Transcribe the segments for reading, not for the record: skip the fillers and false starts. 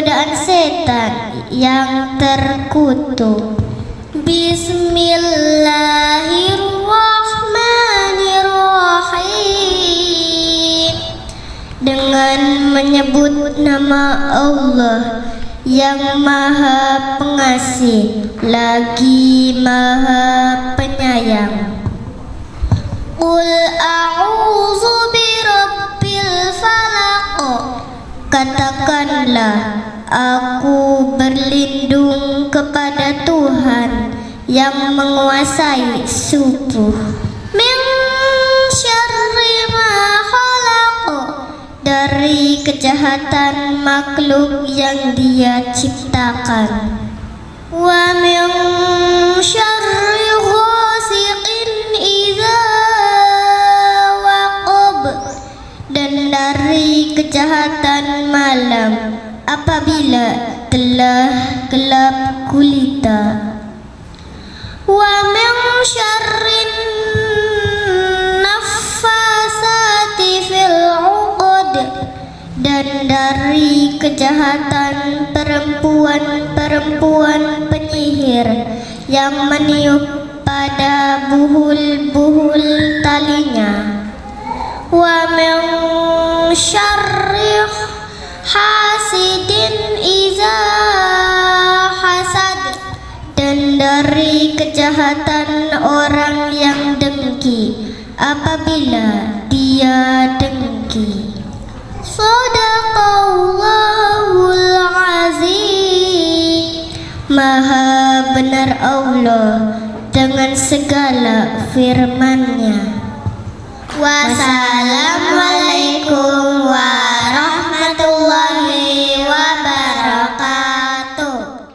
godaan setan yang terkutuk. Bismillahirrahmanirrahim. Dengan menyebut nama Allah yang Maha Pengasih lagi Maha Penyayang. Qul a'udzu birabbil falaq. Katakanlah, aku berlindung kepada Tuhan yang menguasai subuh. Min syarri ma khalaq. Dari kejahatan makhluk yang Dia ciptakan. Wa min syarri ghasiqin idza waqab. Dan dari kejahatan malam apabila telah gelap gulita. Wa min syarrin naffasati fil 'uqad. Dan dari kejahatan perempuan-perempuan penyihir yang meniup pada buhul-buhul talinya. Wa min syarri hasidin iza hasad. Dan dari kejahatan orang yang dengki apabila dia dengki. Shadaqallahul azim. Maha benar Allah dengan segala firman-Nya. Wassalamualaikum warahmatullahi wabarakatuh.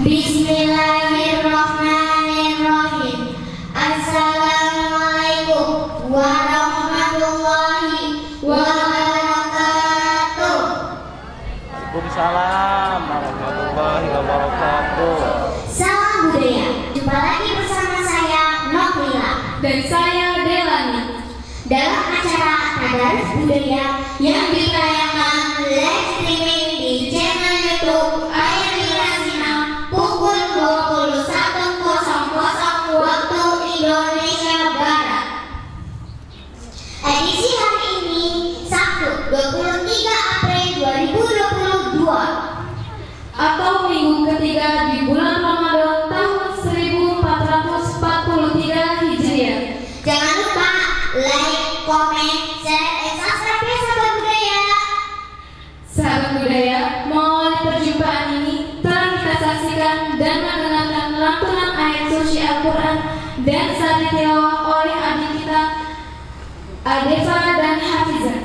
Bismillahirrahmanirrahim. Assalamualaikum warahmatullahi wabarakatuh. Waalaikumsalam warahmatullahi wabarakatuh. Salam budaya. Jumpa lagi bersama saya Noklila dan saya Delani dalam acara Tadarus Budaya yang ditayangkan live streaming di channel YouTube Ayani Rasina pukul 21.00 waktu Indonesia Barat. Edisi hari ini Sabtu 23 April 2022 atau minggu ketiga di bulan Ramadan tahun 1443 Hijriah. Jangan lupa like, komen, share, dan subscribe ya sahabat budaya. Sahabat budaya, mengawali perjumpaan ini telah kita saksikan dan mendengarkan lantunan ayat suci Al-Quran dan saat ditilawah oleh adik kita Adefa dan Hafizah.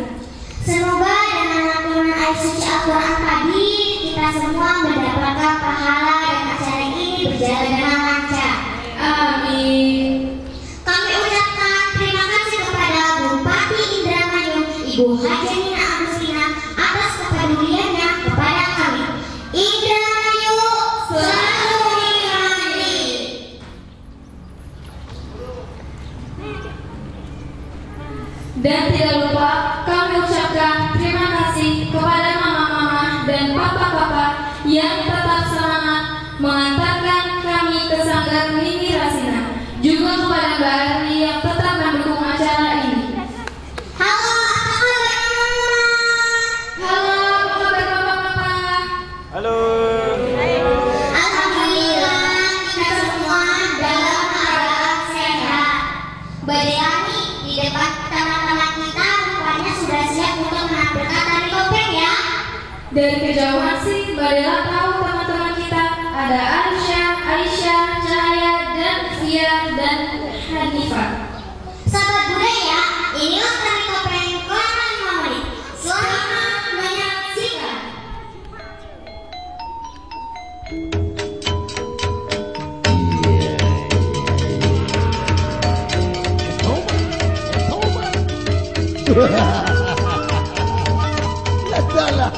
Semoga dengan lantunan ayat suci Al-Quran tadi kita semua mendapatkan pahala dan acara ini berjalan dengan lancar. Amin. Kami ucapkan terima kasih kepada Bupati Indramayu Ibu Haja Nina Agustina atas kepeduliannya kepada kami. Indramayu selalu dilindungi. Dan tidak lupa kami ucapkan terima kasih kepada mama-mama dan papa-papa yang tetap semangat mengantarkan kami ke Sanggar Mimi Rasina. Juga kepada Mbak Erni yang tetap mendukung acara ini. Halo, apa kabar mama? Halo, apa kabar papa-papa? Halo. Alhamdulillah kita semua dalam keadaan sehat. Bayani di depan teman-teman kita rupanya sudah siap untuk menampilkan tari topeng ya. Dari kejauhan sih Mbak Dela tahu teman-teman kita ada Aisyah, Cahaya, dan Fia dan Hanifah. Sahabat budaya, inilah tari topeng Kelana 5 menit. Selamat menyaksikan. Ladalah.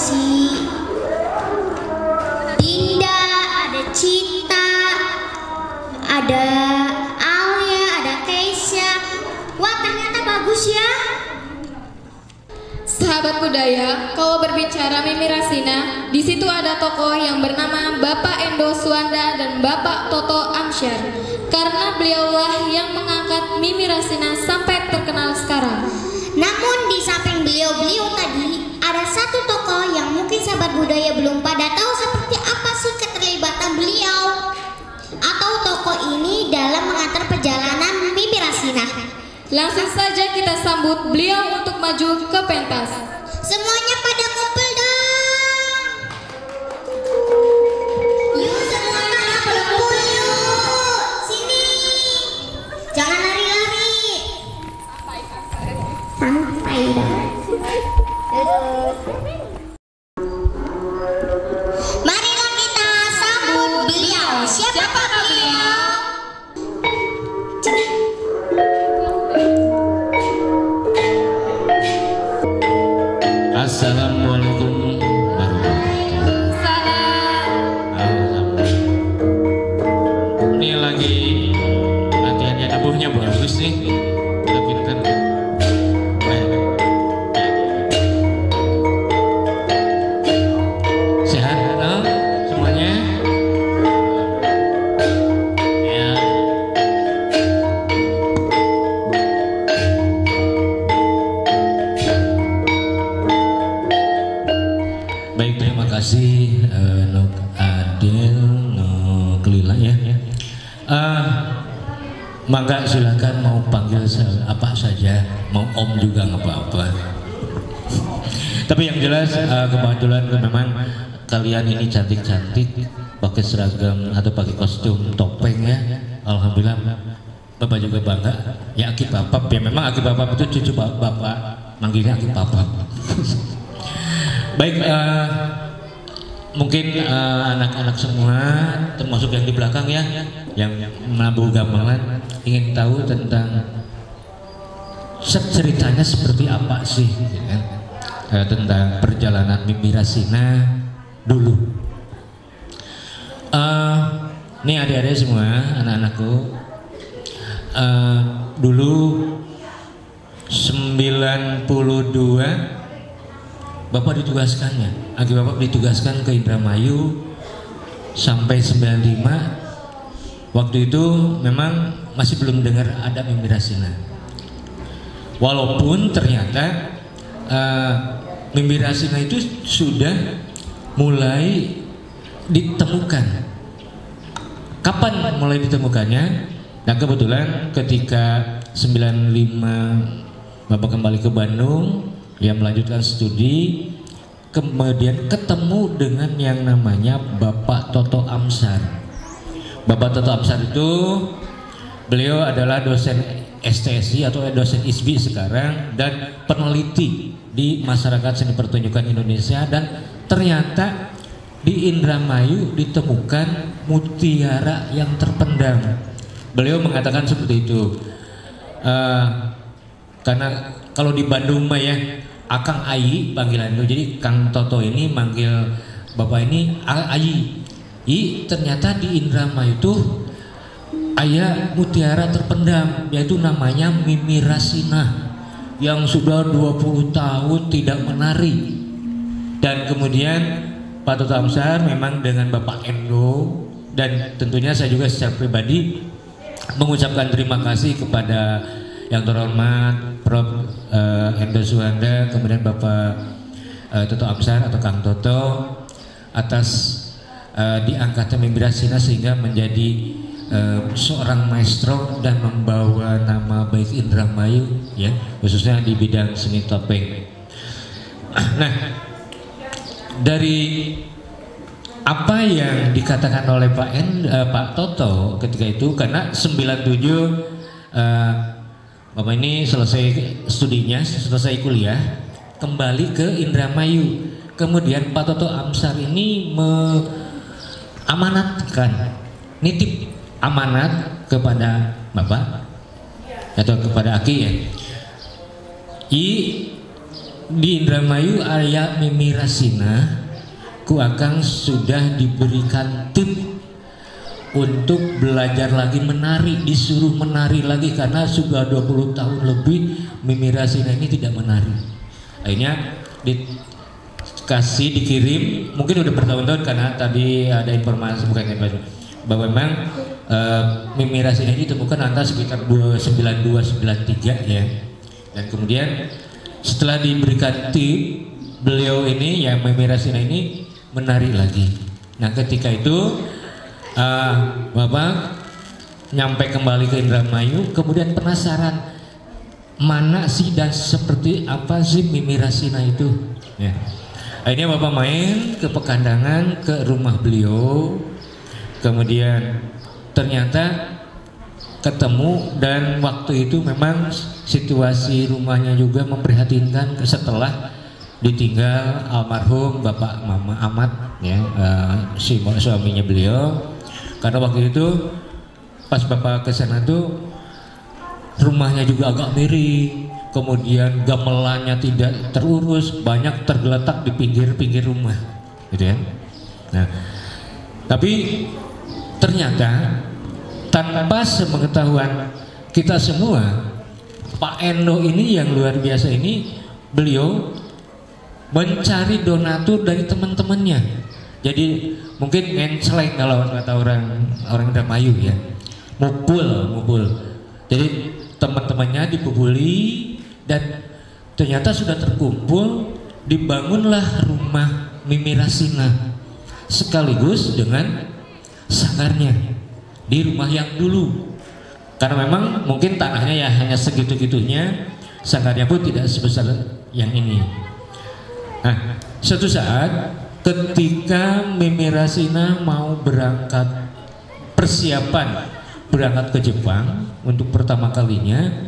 si Dinda, ada Cita, ada Alia, ada Keisha. Wah, ternyata bagus ya. Sahabat budaya, kalau berbicara Mimi Rasina, di situ ada tokoh yang bernama Bapak Endo Suwanda dan Bapak Toto Amsyar. Karena beliaulah yang mengangkat Mimi Rasina sampai terkenal sekarang. Namun di samping beliau-beliau tadi, ada satu tokoh yang mungkin sahabat budaya belum pada tahu seperti apa sih keterlibatan beliau atau tokoh ini dalam mengantar perjalanan Mimi Rasina. Langsung saja kita sambut beliau untuk maju ke pentas. Semuanya pada kumpul dong. Yuk semuanya kumpul yuk. Sini. Jangan lari-lari. Santai dong. Marilah kita sambut beliau. Siapakah beliau? Assalamualaikum warahmatullahi wabarakatuh. Ini lagi latihannya nabuhnya bagus nih, udah pinter. Sehat semuanya? Ya. Baik, terima kasih Nuk Adil, Nuk Lila ya. Mangga silakan mau panggil apa saja, mau Om juga nggak apa-apa. Tapi yang jelas kebetulan memang kalian ini cantik-cantik, pakai seragam atau pakai kostum topeng ya. Alhamdulillah, Bapak juga bangga. Ya Aki Papap, ya memang Aki Papap itu cucu Bapak, manggilnya Aki Papap. Baik, mungkin anak-anak semua, termasuk yang di belakang ya, yang menabuh gamelan, ingin tahu tentang ceritanya seperti apa sih, ya, tentang perjalanan Mimi Rasina dulu. Ini adik-adik semua, anak-anakku, dulu 92 Bapak ditugaskannya, Aki Bapak ditugaskan ke Indramayu sampai 95. Waktu itu memang masih belum dengar ada Mimi Rasina. Walaupun ternyata Mimi Rasina itu sudah mulai ditemukan. Kapan mulai ditemukannya? Nah kebetulan ketika 95 Bapak kembali ke Bandung, ya melanjutkan studi, kemudian ketemu dengan yang namanya Bapak Toto Amsyar. Bapak Toto Amsyar itu beliau adalah dosen STSI atau dosen ISBI sekarang dan peneliti di masyarakat seni pertunjukan Indonesia, dan ternyata di Indramayu ditemukan mutiara yang terpendam. Beliau mengatakan seperti itu. Karena kalau di Bandung mah ya Akang Ayi panggilan itu, jadi Kang Toto ini manggil Bapak ini Ayi. Ternyata di Indramayu itu ada mutiara terpendam, yaitu namanya Mimi Rasina yang sudah 20 tahun tidak menari. Dan kemudian Pak Toto Amsyar memang dengan Bapak Endo, dan tentunya saya juga secara pribadi mengucapkan terima kasih kepada yang terhormat Prof. Endo Suwanda, kemudian Bapak Toto Amsyar atau Kang Toto atas diangkatnya Mimi Rasina sehingga menjadi seorang maestro dan membawa nama baik Indramayu ya, khususnya di bidang seni topeng. Nah, dari apa yang dikatakan oleh Pak Toto ketika itu, karena 97 Bapak ini selesai studinya, selesai kuliah, kembali ke Indramayu. Kemudian Pak Toto Amsyar ini amanatkan, nitip amanat kepada Bapak atau kepada Aki ya. di Indramayu area Mimirasina ku akang sudah diberikan tip untuk belajar lagi menari, disuruh menari lagi karena sudah 20 tahun lebih Mimirasina ini tidak menari. Akhirnya dikirim, mungkin udah bertahun-tahun karena tadi ada informasi bahwa memang Mimirasina ini ditemukan antara sekitar 92-93 ya. Dan kemudian setelah diberikan tip, beliau ini ya Mimirasina ini menari lagi. Nah ketika itu Bapak nyampe kembali ke Indramayu, kemudian penasaran mana sih dan seperti apa sih Mimirasina itu ya. Akhirnya Bapak main ke Pekandangan, ke rumah beliau, kemudian ternyata ketemu, dan waktu itu memang situasi rumahnya juga memprihatinkan setelah ditinggal almarhum Bapak Mama Ahmad ya, suaminya beliau. Karena waktu itu pas Bapak ke sana tuh rumahnya juga agak miring, kemudian gamelannya tidak terurus, banyak tergeletak di pinggir-pinggir rumah gitu ya. Nah, tapi ternyata tanpa sepengetahuan kita semua, Pak Endo ini yang luar biasa ini, beliau mencari donatur dari teman-temannya. Jadi mungkin ngenceleng kalau kata orang Indramayu ya, mupul. Jadi teman-temannya dipukuli dan ternyata sudah terkumpul, dibangunlah rumah Mimirasina sekaligus dengan sanggarnya di rumah yang dulu. Karena memang mungkin tanahnya ya hanya segitu-gitunya, sanggarnya pun tidak sebesar yang ini. Nah, suatu saat ketika Mimirasina mau berangkat, persiapan berangkat ke Jepang untuk pertama kalinya,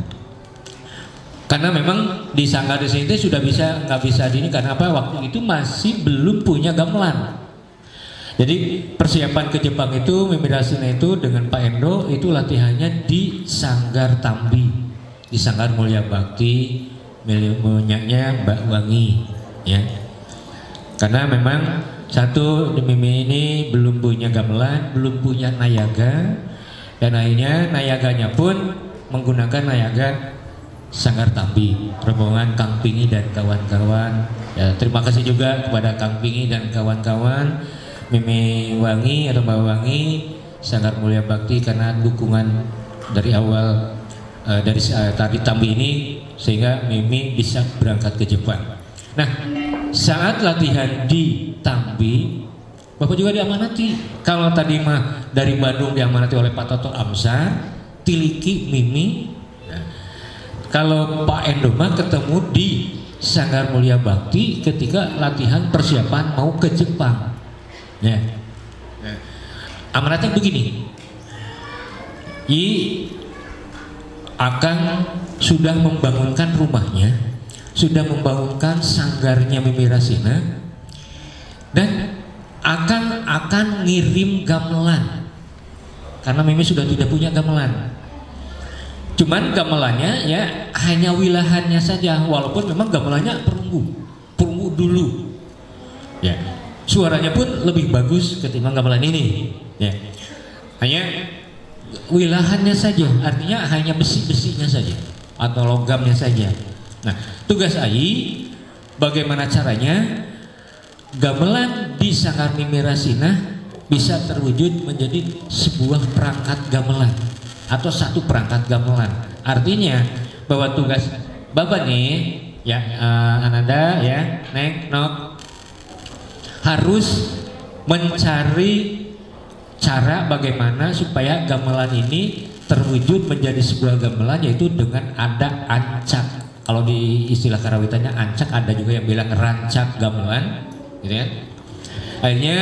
karena memang di sanggar di sini sudah nggak bisa ini, karena apa, waktu itu masih belum punya gamelan. Jadi persiapan ke Jepang itu Mimirasina itu dengan Pak Endo itu latihannya di Sanggar Tambi, di Sanggar Mulia Bakti punyanya Mbak Wangi ya. Karena memang satu Mimi ini belum punya gamelan, belum punya nayaga, dan akhirnya nayaganya pun menggunakan nayaga Sanggar Tambi, rombongan Kang Pingi dan kawan-kawan. Ya, terima kasih juga kepada Kang Pingi dan kawan-kawan, Mimi Wangi atau Mbak Wangi, Sanggar Mulia Bakti, karena dukungan dari awal dari tari Tambi ini sehingga Mimi bisa berangkat ke Jepang. Nah, saat latihan di Tambi, Bapak juga diamanati. Kalau tadi mah dari Bandung diamanati oleh Pak Toto Amsar, Tiliki, Mimi. Nah, kalau Pak Endo mah ketemu di Sanggar Mulia Bakti ketika latihan persiapan mau ke Jepang. Ya. Nah, amanatnya begini. Akang sudah membangunkan rumahnya, sudah membangunkan sanggarnya Mimirasina, dan akan ngirim gamelan karena Mimi sudah tidak punya gamelan. Cuman gamelannya ya hanya wilahannya saja, walaupun memang gamelannya perunggu dulu ya, suaranya pun lebih bagus ketimbang gamelan ini ya. Hanya wilahannya saja, artinya hanya besi-besinya saja atau logamnya saja. Nah, tugas Ai bagaimana caranya gamelan di Sanggar Mimirasina bisa terwujud menjadi sebuah perangkat gamelan atau satu perangkat gamelan. Artinya bahwa tugas Bapak nih ya, Ananda ya, Neng, Nok, harus mencari cara bagaimana supaya gamelan ini terwujud menjadi sebuah gamelan, yaitu dengan ada ancak. Kalau di istilah karawitannya ancak, ada juga yang bilang rancak gamelan gitu ya. Akhirnya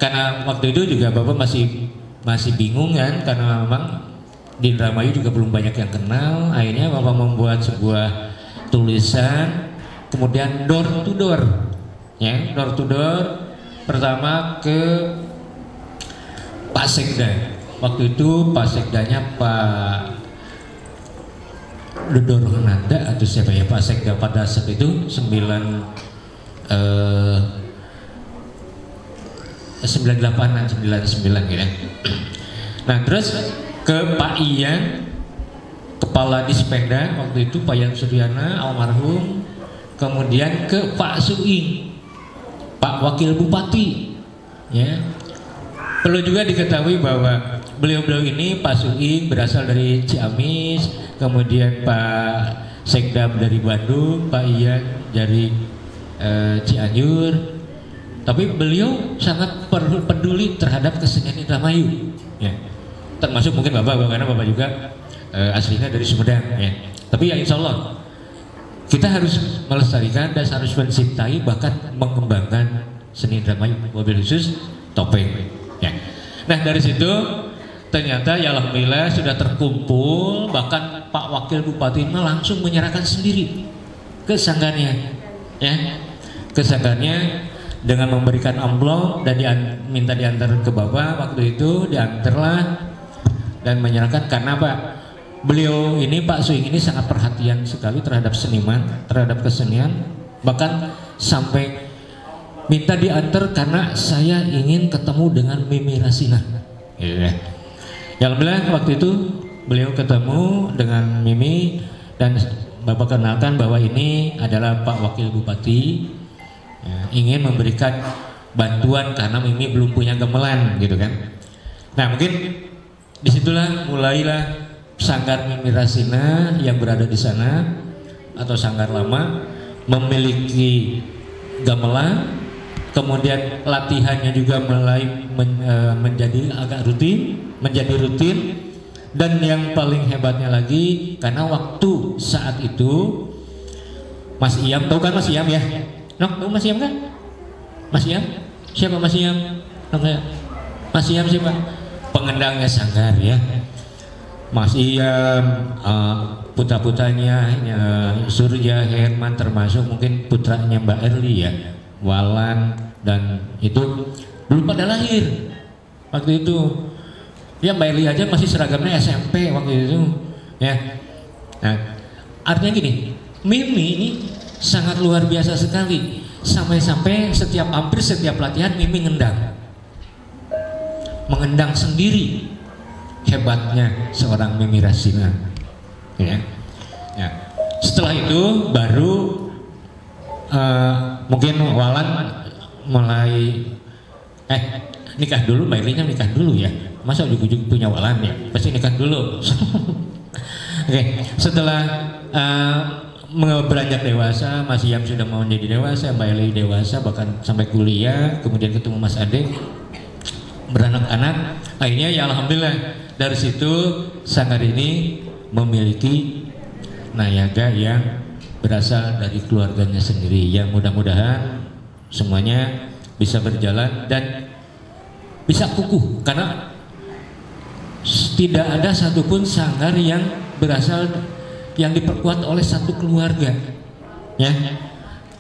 karena waktu itu juga Bapak masih bingung kan, karena memang di Indramayu juga belum banyak yang kenal. Akhirnya Bapak membuat sebuah tulisan, kemudian door to door ya, door to door pertama ke Pak Sekda. Waktu itu Pak Sekdanya Pak Dodoroh Nanda atau siapa ya Pak Sekda pada saat itu 98an 99 gitu ya. Nah terus ke Pak Iyan, Kepala Dispenda waktu itu Pak Iyan Suryana almarhum, kemudian ke Pak Suing, Pak Wakil Bupati ya. Perlu juga diketahui bahwa beliau-beliau ini Pak Suing berasal dari Ciamis, kemudian Pak Sekdam dari Bandung, Pak Iyan dari Cianjur. Tapi beliau sangat peduli terhadap kesenian Indramayu ya. Termasuk mungkin Bapak karena Bapak juga aslinya dari Sumedang ya. Tapi ya insya Allah kita harus melestarikan dan harus mencintai bahkan mengembangkan seni Indramayu, wabil khusus topeng ya. Nah dari situ ternyata ya alhamdulillah sudah terkumpul, bahkan Pak Wakil Bupati langsung menyerahkan sendiri ke sanggarnya ya, ke sanggarnya dengan memberikan amplop dan minta diantar ke Bapak. Waktu itu diantarlah dan menyerahkan karena Pak beliau ini Pak Suing ini sangat perhatian sekali terhadap seniman, terhadap kesenian, bahkan sampai minta diantar karena saya ingin ketemu dengan Mimi Rasina ya. Ya alhamdulillah waktu itu beliau ketemu dengan Mimi dan Bapak kenalkan bahwa ini adalah Pak Wakil Bupati ya, ingin memberikan bantuan karena Mimi belum punya gamelan gitu kan. Nah mungkin disitulah mulailah sanggar Mimi Rasina yang berada di sana atau sanggar lama memiliki gamelan, kemudian latihannya juga mulai menjadi agak menjadi rutin, dan yang paling hebatnya lagi karena waktu saat itu Mas Iam, tahu kan Mas Iam ya? Tahu Mas Iam kan? Mas Iam? Siapa Mas Iam? Mas Iam siapa? Pengendangnya sanggar ya. Mas Iam, putra-putranya Surya, Herman, termasuk mungkin putranya Mbak Erli ya, Walan, dan itu belum pada lahir waktu itu ya. Mbak Erli aja masih seragamnya SMP waktu itu ya. Nah artinya gini, Mimi ini sangat luar biasa sekali, sampai-sampai hampir setiap latihan Mimi mengendang sendiri. Hebatnya seorang Mimi Rasina ya. Ya. Setelah itu baru mungkin Walan mulai nikah dulu, Mbak Erlinya nikah dulu ya. Masa ujuk-ujuk punya Walan ya, pasti nikah dulu. Oke, setelah beranjak dewasa, Mas Iam sudah mau menjadi dewasa, Mbak Erli dewasa bahkan sampai kuliah, kemudian ketemu Mas Ade, beranak-anak, akhirnya ya alhamdulillah dari situ sanggar ini memiliki nayaga yang berasal dari keluarganya sendiri, yang mudah-mudahan semuanya bisa berjalan dan bisa kukuh, karena tidak ada satupun sanggar yang berasal yang diperkuat oleh satu keluarga ya.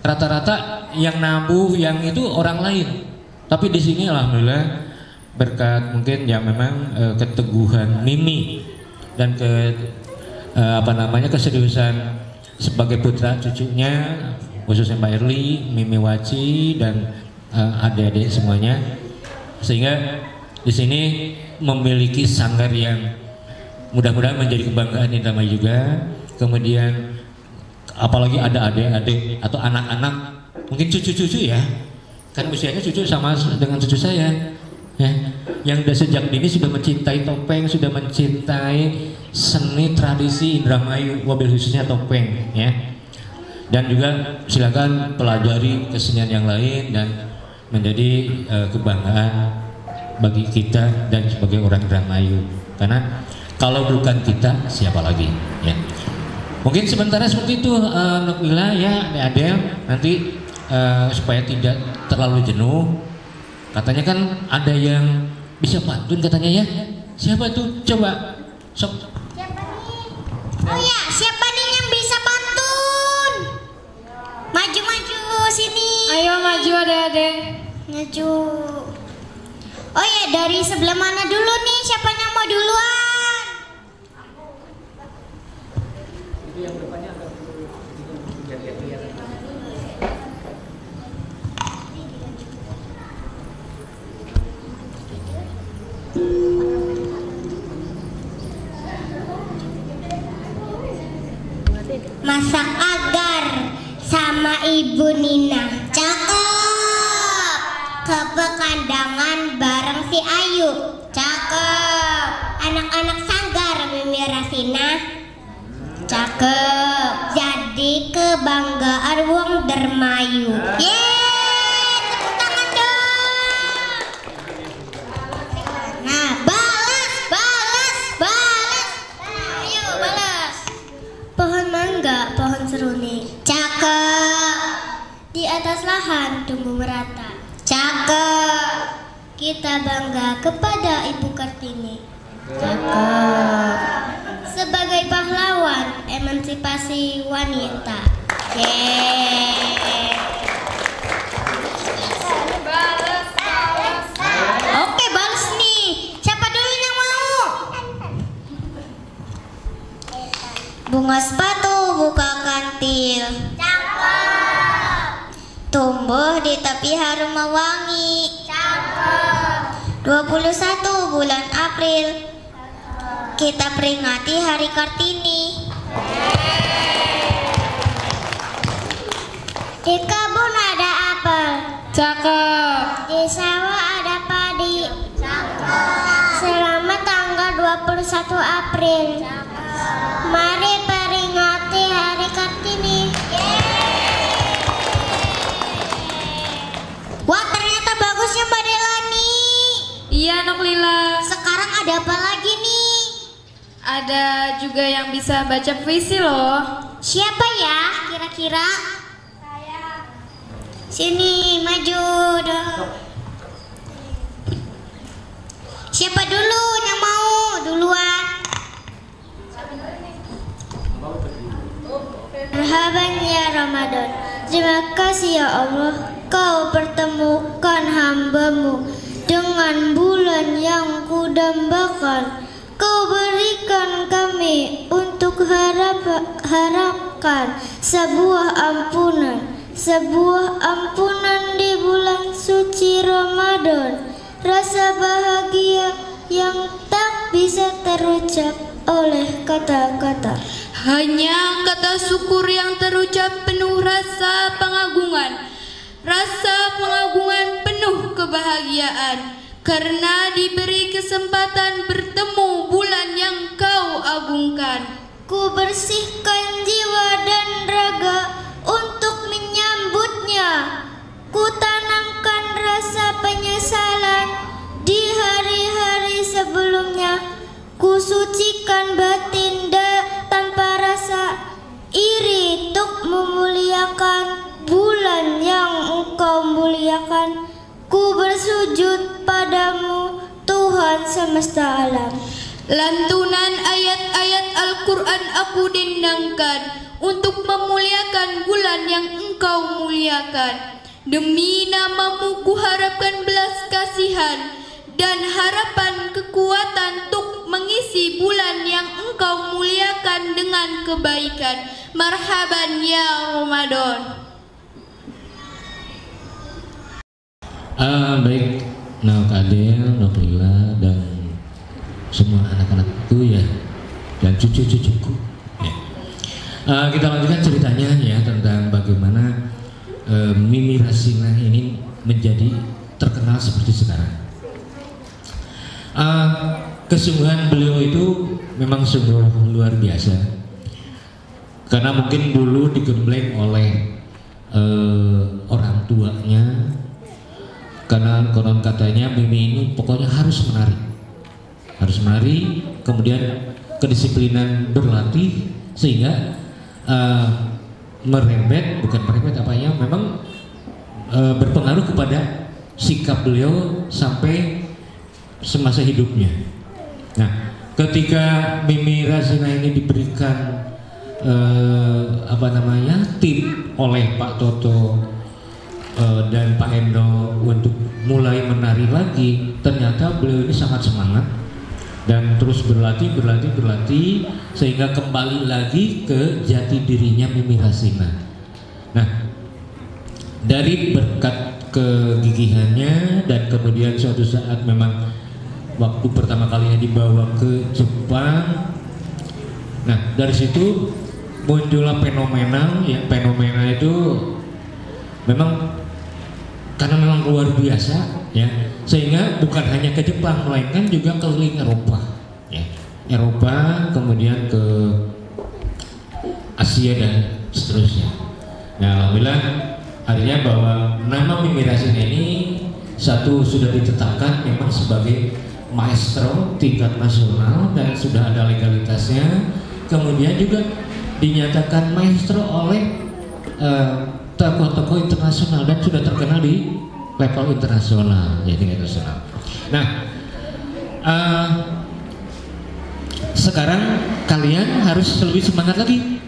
Rata-rata yang nabuh yang itu orang lain, tapi di sini alhamdulillah berkat mungkin ya memang keteguhan Mimi dan keseriusan sebagai putra cucunya, khususnya Mbak Erli, Mimi Waci dan adik-adik semuanya, sehingga di sini memiliki sanggar yang mudah-mudahan menjadi kebanggaan Indramayu juga. Kemudian apalagi ada adik-adik atau anak-anak, mungkin cucu-cucu ya, kan usianya cucu sama dengan cucu saya ya, yang sudah sejak dini sudah mencintai topeng, sudah mencintai seni tradisi Indramayu, wabil khususnya topeng ya. Dan juga silakan pelajari kesenian yang lain dan menjadi kebanggaan bagi kita dan sebagai orang Indramayu, karena kalau bukan kita siapa lagi ya. Mungkin sementara seperti itu Nokila ya, Adel, nanti supaya tidak terlalu jenuh, katanya kan ada yang bisa pantun katanya ya. Siapa tuh? Coba sok. Siapa nih? Oh ya, siapa nih yang bisa pantun? Maju-maju sini. Ayo maju adek-adek. Maju. Oh ya, dari sebelah mana dulu nih? Siapa yang mau duluan? sama Ibu Nina. Cakep. Ke Pekandangan bareng si Ayu. Cakep. Anak-anak Sanggar Mimi Rasina. Cakep. Jadi kebanggaan Wong Dermayu. Yeay, tepuk tangan dong. Nah, balas. Ayo balas. Pohon mangga, pohon seruni. Cakep. Di atas lahan tumbuh merata. Cakep. Kita bangga kepada Ibu Kartini. Cakep. Sebagai pahlawan emansipasi wanita. Yeay. Oke, balas nih. Siapa dulu yang mau? Bunga sepatu buka kantil. Cakep. Tumbuh di tepi harum mewangi. Cakep. 21 bulan April kita peringati Hari Kartini. Di kebun ada apel. Cakep. Di sawah ada padi. Cakep. Selamat tanggal 21 April. Cakep. Mari peringati Hari Kartini. Wah, ternyata bagusnya Mbak Delani. Iya, Nok Lila. Sekarang ada apa lagi nih? Ada juga yang bisa baca puisi loh. Siapa ya kira-kira? Saya. Sini, maju dong. Siapa dulu yang mau duluan? Marhaban ya Ramadan. Terima kasih ya Allah, Kau pertemukan hambamu dengan bulan yang kudambakan. Kau berikan kami untuk harapkan sebuah ampunan di bulan suci Ramadan. Rasa bahagia yang tak bisa terucap oleh kata-kata. Hanya kata syukur yang terucap penuh rasa pengagungan. Rasa pengagungan penuh kebahagiaan karena diberi kesempatan bertemu bulan yang Kau agungkan. Ku bersihkan jiwa dan raga untuk menyambutnya. Ku tanamkan rasa penyesalan di hari-hari sebelumnya. Ku sucikan batin tanpa rasa iri untuk memuliakan bulan yang Engkau muliakan. Ku bersujud padamu Tuhan semesta alam. Lantunan ayat-ayat Al-Quran aku dendangkan untuk memuliakan bulan yang Engkau muliakan. Demi namamu ku harapkan belas kasihan dan harapan kekuatan untuk mengisi bulan yang Engkau muliakan dengan kebaikan. Marhaban ya Ramadan. Baik, Nok Adel, Nok Lila, dan semua anak-anakku ya, dan cucu-cucuku ya. Kita lanjutkan ceritanya ya tentang bagaimana Mimi Rasina ini menjadi terkenal seperti sekarang. Kesungguhan beliau itu memang sungguh luar biasa, karena mungkin dulu digembleng oleh orang tuanya, karena konon katanya Mimi ini pokoknya harus menari, kemudian kedisiplinan berlatih sehingga memang berpengaruh kepada sikap beliau sampai semasa hidupnya. Nah, ketika Mimi Rasina ini diberikan tip oleh Pak Toto dan Pak Endo untuk mulai menari lagi, ternyata beliau ini sangat semangat dan terus berlatih sehingga kembali lagi ke jati dirinya Mimi Rasina. Nah, dari berkat kegigihannya dan kemudian suatu saat memang waktu pertama kalinya dibawa ke Jepang. Nah, dari situ muncullah fenomena, ya fenomena itu memang karena memang luar biasa, ya, sehingga bukan hanya ke Jepang melainkan juga keliling Eropa, ya, Eropa kemudian ke Asia dan seterusnya. Nah, alhamdulillah artinya bahwa nama Mimi Rasina ini satu sudah ditetapkan memang sebagai maestro tingkat nasional dan sudah ada legalitasnya, kemudian juga dinyatakan maestro oleh tokoh-tokoh internasional dan sudah terkenal di level internasional, ya tingkat internasional. Nah, sekarang kalian harus lebih semangat lagi.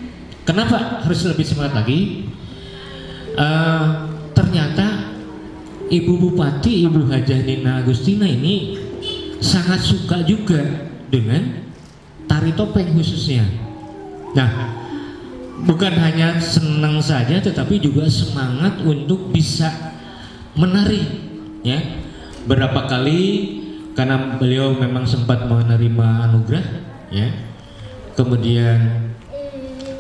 Kenapa harus lebih semangat lagi? Ternyata Ibu Bupati, Ibu Hajah Nina Agustina ini sangat suka juga dengan tari topeng khususnya. Nah, bukan hanya senang saja tetapi juga semangat untuk bisa menari, ya. Berapa kali karena beliau memang sempat menerima anugerah, ya, kemudian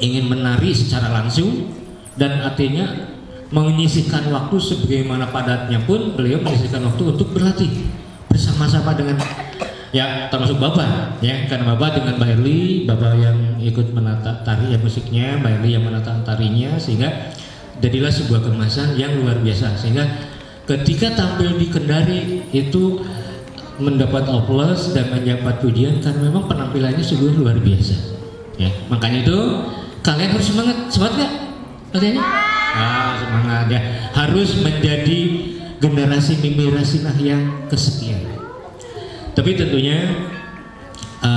ingin menari secara langsung dan artinya menyisihkan waktu sebagaimana padatnya pun beliau menyisihkan waktu untuk berlatih bersama-sama dengan, ya, termasuk Bapak, ya, karena Bapak dengan Mbak Erli, Bapak yang ikut menata tari, ya, musiknya, Mbak Erli yang menata tarinya, sehingga jadilah sebuah kemasan yang luar biasa, sehingga ketika tampil di Kendari itu mendapat aplaus dan mendapat pujian karena memang penampilannya sungguh luar biasa, ya. Makanya itu kalian harus semangat nggak? Katanya? Semangat, ya. Harus menjadi generasi Mimi Rasinah yang kesekian. Tapi tentunya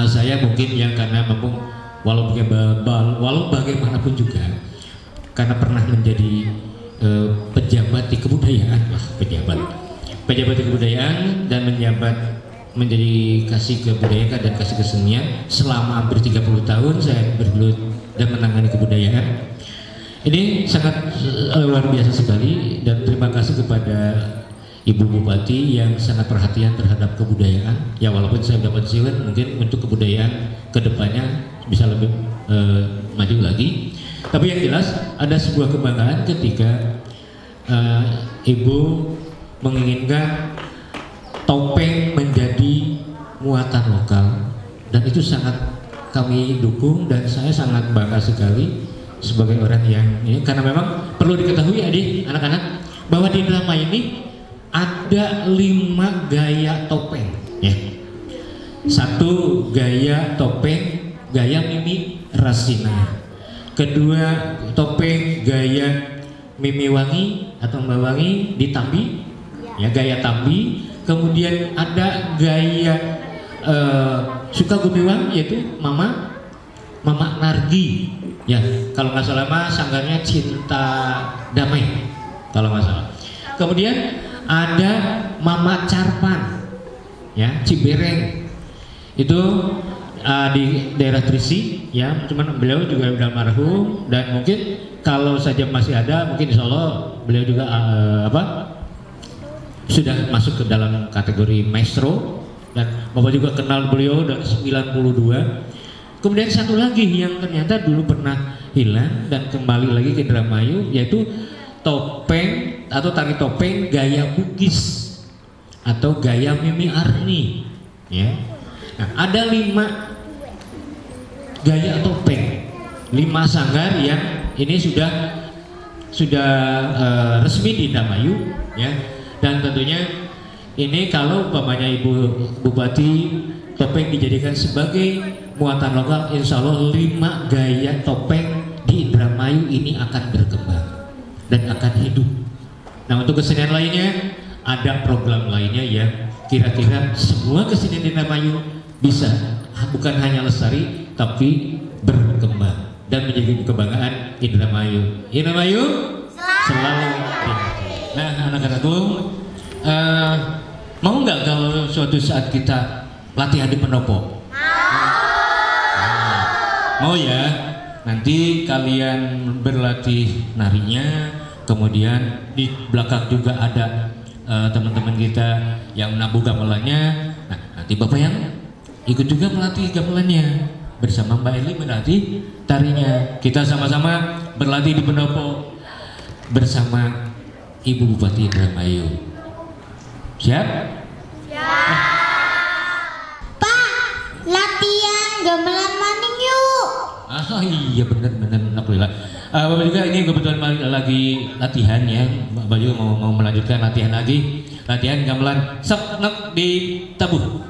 saya mungkin yang karena memang walau bagaimanapun juga karena pernah menjadi pejabat di kebudayaan, pejabat di kebudayaan dan menjadi kasih kebudayaan dan kasih kesenian selama hampir 30 tahun saya bergelut dan menangani kebudayaan. Ini sangat luar biasa sekali dan terima kasih kepada Ibu Bupati yang sangat perhatian terhadap kebudayaan. Ya, walaupun saya dapat silat mungkin untuk kebudayaan kedepannya bisa lebih maju lagi. Tapi yang jelas ada sebuah kebanggaan ketika Ibu menginginkan topeng menjadi muatan lokal dan itu sangat kami dukung dan saya sangat bangga sekali sebagai orang yang ini, karena memang perlu diketahui adik anak-anak bahwa di drama ini ada 5 gaya topeng, ya. 1 gaya topeng gaya Mimi Rasina, kedua topeng gaya Mimi Wangi atau Mbak Wangi di Tambi, ya, gaya Tambi. Kemudian ada gaya Sukagumiwang yaitu Mama Nargi, ya, kalau nggak salah mah sanggarnya Cinta Damai kalau nggak salah. Kemudian ada Mama Carpan, ya, Cibereng itu di daerah Trisi, ya, cuman beliau juga udah almarhum dan mungkin kalau saja masih ada mungkin insya Allah beliau juga sudah masuk ke dalam kategori maestro dan Bapak juga kenal beliau dari 92. Kemudian satu lagi yang ternyata dulu pernah hilang dan kembali lagi ke Indramayu yaitu topeng atau tari topeng gaya Bugis atau gaya Mimi Arni, ya. Nah, ada 5 gaya topeng, 5 sanggar yang ini sudah resmi di Indramayu, ya. Dan tentunya ini kalau umpamanya Ibu Bupati topeng dijadikan sebagai muatan lokal, insya Allah 5 gaya topeng di Indramayu ini akan berkembang dan akan hidup. Nah, untuk kesenian lainnya ada program lainnya yang kira-kira semua kesenian di Indramayu bisa bukan hanya lestari tapi berkembang dan menjadi kebanggaan Indramayu. Indramayu selalu. Nah, anak-anakku, mau nggak kalau suatu saat kita latihan di pendopo? Mau ya? Nanti kalian berlatih narinya, kemudian di belakang juga ada teman-teman kita yang menabuh gamelannya. Nah, nanti Bapak yang ikut juga melatih gamelannya. bersama Mbak Eli melatih tarinya. Kita sama-sama berlatih di pendopo bersama Ibu Bupati Indramayu. Siap? Pak, latihan gamelan maning yuk. Ah iya benar alhamdulillah. Bapak juga ini kebetulan lagi latihan ya. Bapak juga mau melanjutkan latihan lagi. Latihan gamelan sep nek di tabuh.